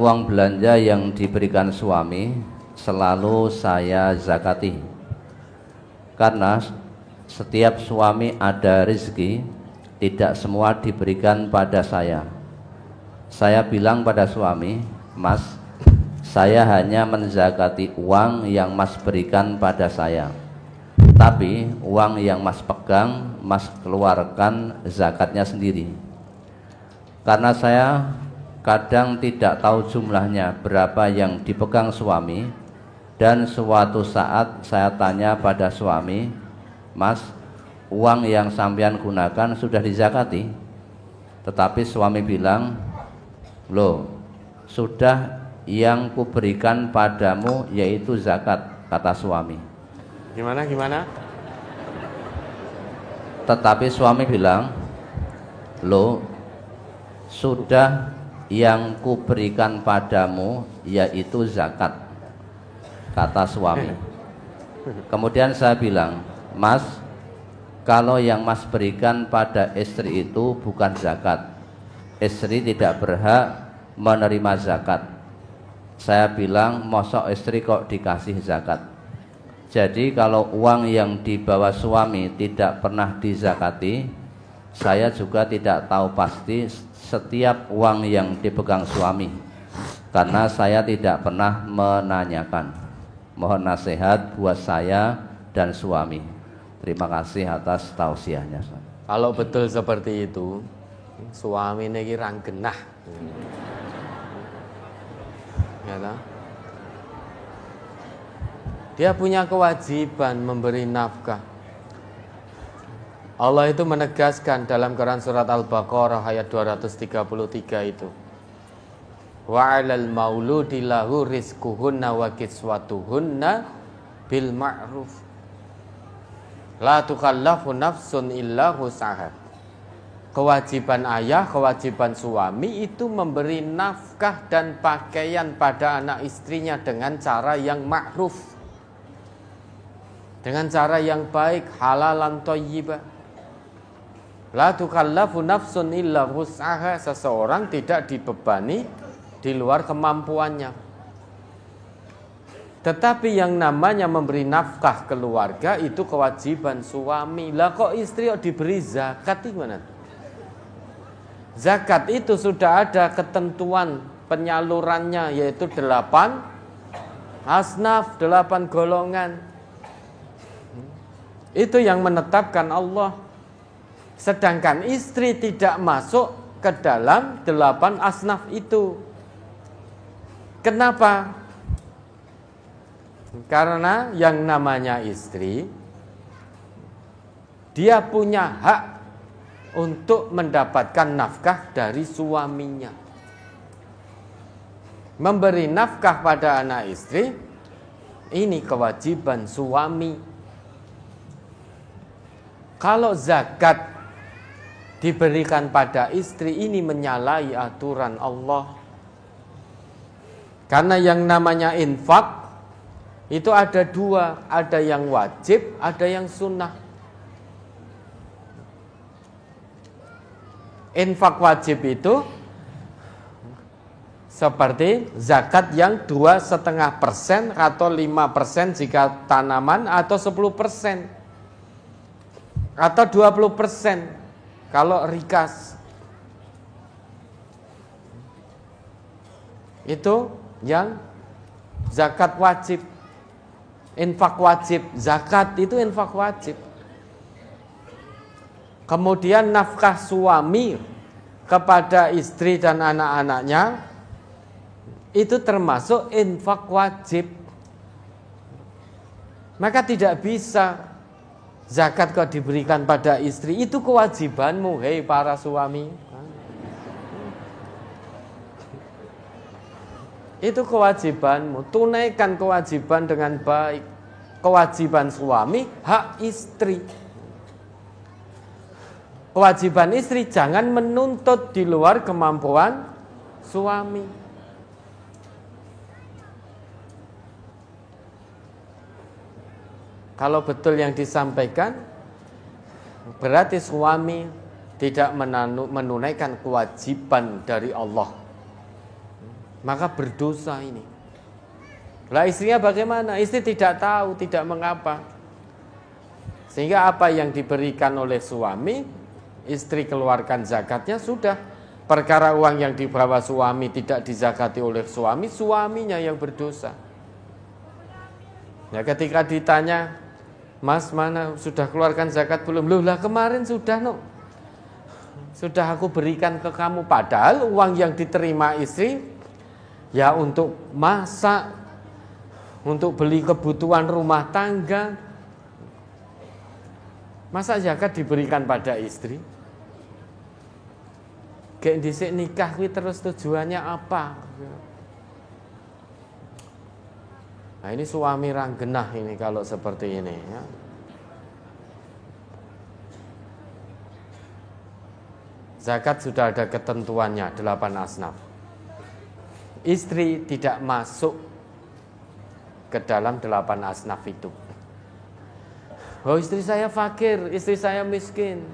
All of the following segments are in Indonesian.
uang belanja yang diberikan suami selalu saya zakati. Karena setiap suami ada rezeki, tidak semua diberikan pada saya. Saya bilang pada suami, Mas, saya hanya menzakati uang yang Mas berikan pada saya. Tapi uang yang Mas pegang, Mas keluarkan zakatnya sendiri. Karena saya kadang tidak tahu jumlahnya berapa yang dipegang suami, dan suatu saat saya tanya pada suami, Mas, uang yang sampean gunakan sudah dizakati? Tetapi suami bilang, loh, sudah, yang kuberikan padamu yaitu zakat, kata suami. Gimana? Tetapi suami bilang, loh, sudah, yang kuberikan padamu yaitu zakat, kata suami. Kemudian saya bilang, Mas, kalau yang Mas berikan pada istri itu bukan zakat, istri tidak berhak menerima zakat. Saya bilang, mosok istri kok dikasih zakat? Jadi kalau uang yang dibawa suami tidak pernah dizakati, saya juga tidak tahu pasti setiap uang yang dipegang suami, karena saya tidak pernah menanyakan. Mohon nasihat buat saya dan suami. Terima kasih atas tausiahnya. Kalau betul seperti itu, suami ini kirang genah. Ya, dia punya kewajiban memberi nafkah. Allah itu menegaskan dalam Quran surat Al-Baqarah ayat 233 itu. Wa 'alal mauludi lahu rizquhunna wa kiswatuhunna bil ma'ruf. La tukallafu nafsun illa wus'aha. Kewajiban ayah, kewajiban suami itu memberi nafkah dan pakaian pada anak istrinya dengan cara yang ma'ruf, dengan cara yang baik, halalan thayyibah. La tukallafu nafsun illa wus'aha. Seseorang tidak dibebani di luar kemampuannya. Tetapi yang namanya memberi nafkah keluarga itu kewajiban suami. Lah kok istri kok diberi zakat gimana? Zakat itu sudah ada ketentuan penyalurannya, yaitu 8 asnaf, 8 golongan. Itu yang menetapkan Allah. Sedangkan istri tidak masuk ke dalam 8 asnaf itu. Kenapa? Karena yang namanya istri, dia punya hak untuk mendapatkan nafkah dari suaminya. Memberi nafkah pada anak istri, ini kewajiban suami. Kalau zakat diberikan pada istri, ini menyalahi aturan Allah. Karena yang namanya infak itu ada 2, ada yang wajib, ada yang sunnah. Infak wajib itu seperti zakat yang 2,5% atau 5% jika tanaman, atau 10% atau 20% kalau rikas. Itu yang zakat wajib, infak wajib. Zakat itu infak wajib. Kemudian nafkah suami kepada istri dan anak-anaknya itu termasuk infak wajib. Maka tidak bisa zakat kau diberikan pada istri, itu kewajibanmu, hei para suami. Itu kewajibanmu, tunaikan kewajiban dengan baik. Kewajiban suami, hak istri. Kewajiban istri jangan menuntut di luar kemampuan suami. Kalau betul yang disampaikan, berarti suami tidak menunaikan kewajiban dari Allah, maka berdosa ini. Lah istrinya bagaimana? Istri tidak tahu, tidak mengapa. Sehingga apa yang diberikan oleh suami, istri keluarkan zakatnya sudah. Perkara uang yang dibawa suami tidak dizakati oleh suami, suaminya yang berdosa. Ya ketika ditanya, Mas mana sudah keluarkan zakat belum? Loh lah kemarin sudah no. Sudah aku berikan ke kamu. Padahal uang yang diterima istri ya untuk masak, untuk beli kebutuhan rumah tangga. Masa zakat diberikan pada istri? Kayak dhisik nikah kuwi terus tujuannya apa? Nah ini suami ranggenah ini kalau seperti ini ya. Zakat sudah ada ketentuannya 8 asnaf. Istri tidak masuk ke dalam 8 asnaf itu. Oh istri saya fakir, istri saya miskin.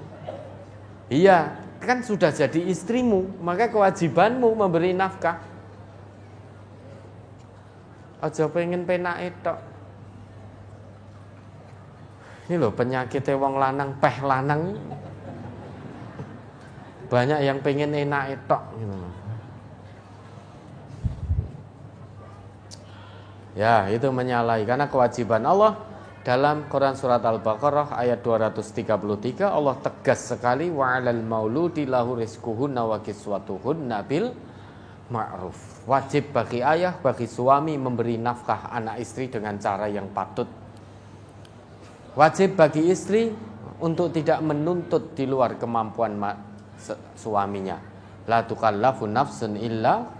Iya, kan sudah jadi istrimu, maka kewajibanmu memberi nafkah. Aja pengen penak tok. Ini loh penyakitnya wong lanang, peh lanang. Banyak yang pengen enak tok gitu. Ya, itu menyalahi karena kewajiban Allah dalam Quran surat Al-Baqarah ayat 233 Allah tegas sekali wa 'alal mauludi lahu rizquhunna wa kiswatuhunna bil ma'ruf. Wajib bagi ayah, bagi suami memberi nafkah anak istri dengan cara yang patut. Wajib bagi istri untuk tidak menuntut di luar kemampuan suaminya. La tukallafu nafsun illa